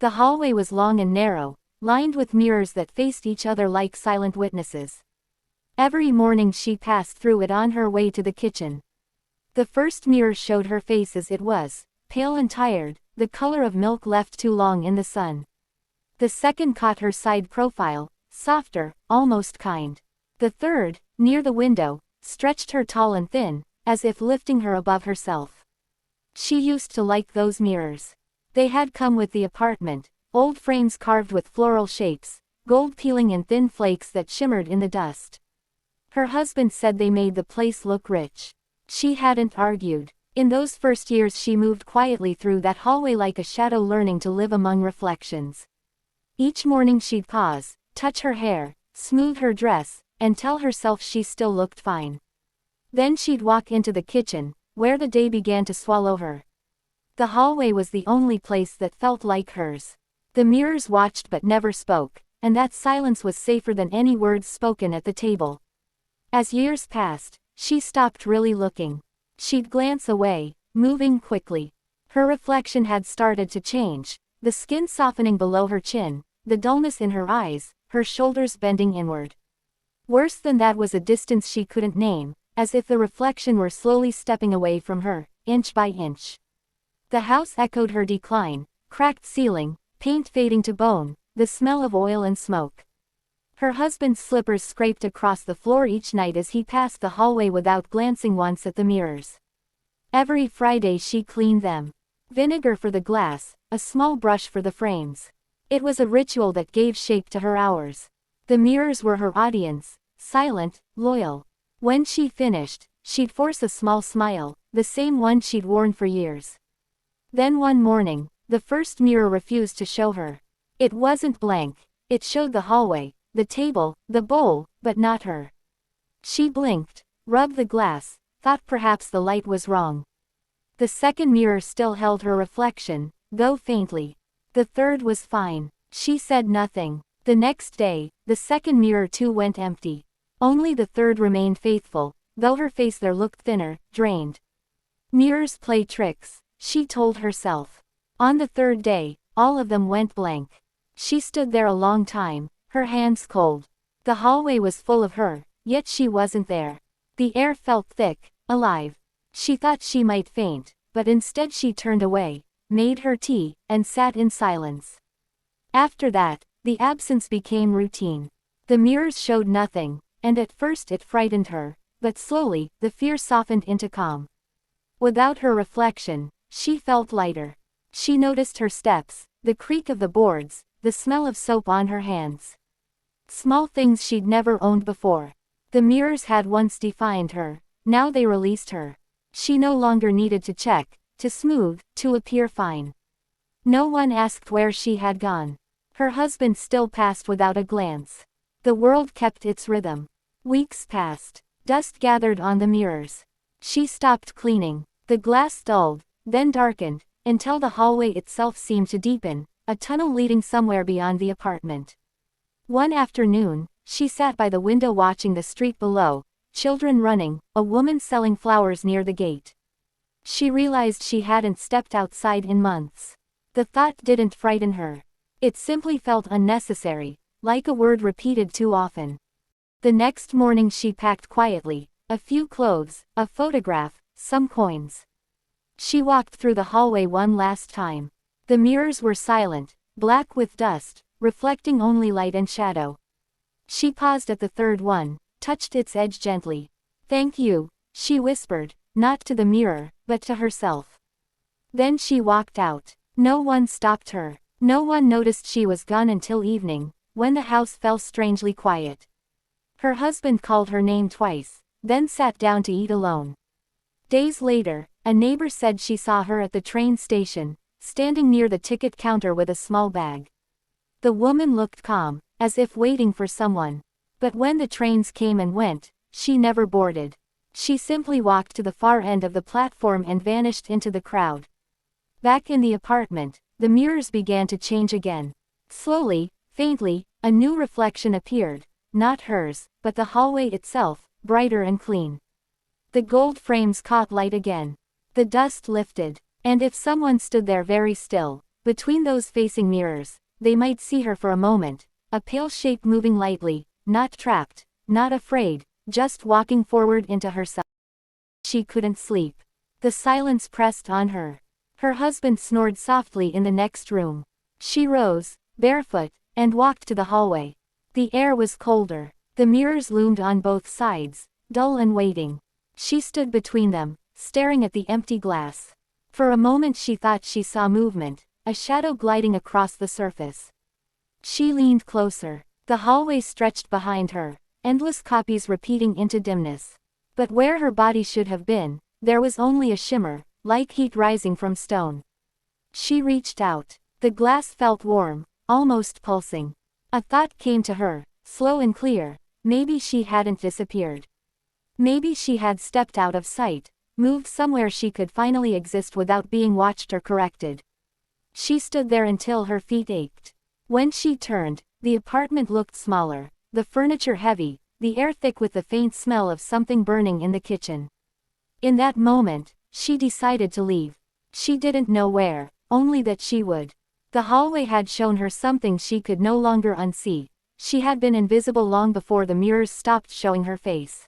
The hallway was long and narrow, lined with mirrors that faced each other like silent witnesses. Every morning she passed through it on her way to the kitchen. The first mirror showed her face as it was, pale and tired, the color of milk left too long in the sun. The second caught her side profile, softer, almost kind. The third, near the window, stretched her tall and thin, as if lifting her above herself. She used to like those mirrors. They had come with the apartment, old frames carved with floral shapes, gold peeling in thin flakes that shimmered in the dust. Her husband said they made the place look rich. She hadn't argued. In those first years she moved quietly through that hallway like a shadow, learning to live among reflections. Each morning she'd pause, touch her hair, smooth her dress, and tell herself she still looked fine. Then she'd walk into the kitchen, where the day began to swallow her. The hallway was the only place that felt like hers. The mirrors watched but never spoke, and that silence was safer than any words spoken at the table. As years passed, she stopped really looking. She'd glance away, moving quickly. Her reflection had started to change, the skin softening below her chin, the dullness in her eyes, her shoulders bending inward. Worse than that was a distance she couldn't name, as if the reflection were slowly stepping away from her, inch by inch. The house echoed her decline, cracked ceiling, paint fading to bone, the smell of oil and smoke. Her husband's slippers scraped across the floor each night as he passed the hallway without glancing once at the mirrors. Every Friday she cleaned them. Vinegar for the glass, a small brush for the frames. It was a ritual that gave shape to her hours. The mirrors were her audience, silent, loyal. When she finished, she'd force a small smile, the same one she'd worn for years. Then one morning, the first mirror refused to show her. It wasn't blank. It showed the hallway, the table, the bowl, but not her. She blinked, rubbed the glass, thought perhaps the light was wrong. The second mirror still held her reflection, though faintly. The third was fine. She said nothing. The next day, the second mirror too went empty. Only the third remained faithful, though her face there looked thinner, drained. Mirrors play tricks, she told herself. On the third day, all of them went blank. She stood there a long time, her hands cold. The hallway was full of her, yet she wasn't there. The air felt thick, alive. She thought she might faint, but instead she turned away, made her tea, and sat in silence. After that, the absence became routine. The mirrors showed nothing, and at first it frightened her, but slowly, the fear softened into calm. Without her reflection, she felt lighter. She noticed her steps, the creak of the boards, the smell of soap on her hands. Small things she'd never owned before. The mirrors had once defined her, now they released her. She no longer needed to check, to smooth, to appear fine. No one asked where she had gone. Her husband still passed without a glance. The world kept its rhythm. Weeks passed. Dust gathered on the mirrors. She stopped cleaning. The glass dulled, then darkened, until the hallway itself seemed to deepen, a tunnel leading somewhere beyond the apartment. One afternoon, she sat by the window watching the street below, children running, a woman selling flowers near the gate. She realized she hadn't stepped outside in months. The thought didn't frighten her. It simply felt unnecessary, like a word repeated too often. The next morning she packed quietly, a few clothes, a photograph, some coins. She walked through the hallway one last time. The mirrors were silent, black with dust, reflecting only light and shadow. She paused at the third one, touched its edge gently. "Thank you," she whispered, not to the mirror, but to herself. Then she walked out. No one stopped her. No one noticed she was gone until evening, when the house fell strangely quiet. Her husband called her name twice, then sat down to eat alone. Days later, a neighbor said she saw her at the train station, standing near the ticket counter with a small bag. The woman looked calm, as if waiting for someone. But when the trains came and went, she never boarded. She simply walked to the far end of the platform and vanished into the crowd. Back in the apartment, the mirrors began to change again. Slowly, faintly, a new reflection appeared, not hers, but the hallway itself, brighter and clean. The gold frames caught light again. The dust lifted, and if someone stood there very still, Between those facing mirrors, they might see her for a moment, a pale shape moving lightly, not trapped, not afraid, just walking forward into herself. She couldn't sleep. The silence pressed on her. Her husband snored softly in the next room. She rose, barefoot, and walked to the hallway. The air was colder. The mirrors loomed on both sides, dull and waiting. She stood between them, staring at the empty glass. For a moment she thought she saw movement, a shadow gliding across the surface. She leaned closer. The hallway stretched behind her, endless copies repeating into dimness. But where her body should have been, there was only a shimmer, like heat rising from stone. She reached out. The glass felt warm, almost pulsing. A thought came to her, slow and clear. Maybe she hadn't disappeared. Maybe she had stepped out of sight, moved somewhere she could finally exist without being watched or corrected. She stood there until her feet ached. When she turned, the apartment looked smaller, the furniture heavy, the air thick with the faint smell of something burning in the kitchen. In that moment, she decided to leave. She didn't know where, only that she would. The hallway had shown her something she could no longer unsee. She had been invisible long before the mirrors stopped showing her face.